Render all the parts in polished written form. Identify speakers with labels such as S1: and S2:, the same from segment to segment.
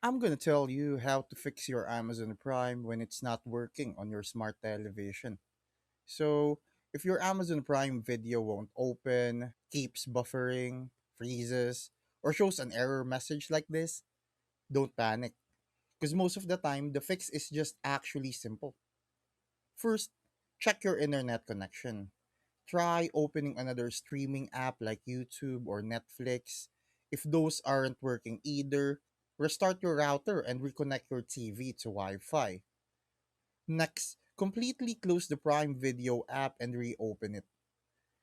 S1: I'm gonna tell you how to fix your Amazon Prime when it's not working on your smart television. So, if your Amazon Prime video won't open, keeps buffering, freezes, or shows an error message like this, don't panic. Because most of the time, the fix is just actually simple. First, check your internet connection. Try opening another streaming app like YouTube or Netflix. If those aren't working either, restart your router and reconnect your TV to Wi Fi. Next, completely close the Prime Video app and reopen it.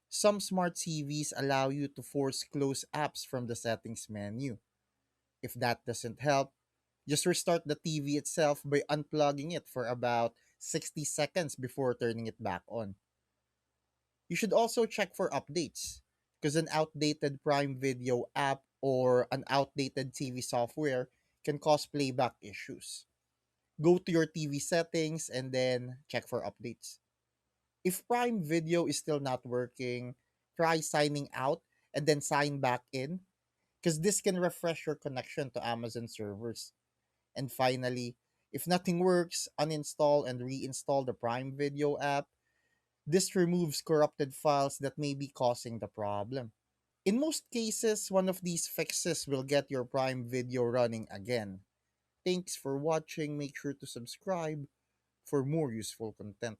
S1: Some smart TVs allow you to force close apps from the settings menu. If that doesn't help, just restart the TV itself by unplugging it for about 60 seconds before turning it back on. You should also check for updates, because an outdated Prime Video app or an outdated TV software can cause playback issues. Go to your TV settings and then check for updates. If Prime Video is still not working, try signing out and then sign back in, because this can refresh your connection to Amazon servers. And finally, if nothing works, uninstall and reinstall the Prime Video app. This removes corrupted files that may be causing the problem. In most cases, one of these fixes will get your Prime Video running again. Thanks for watching. Make sure to subscribe for more useful content.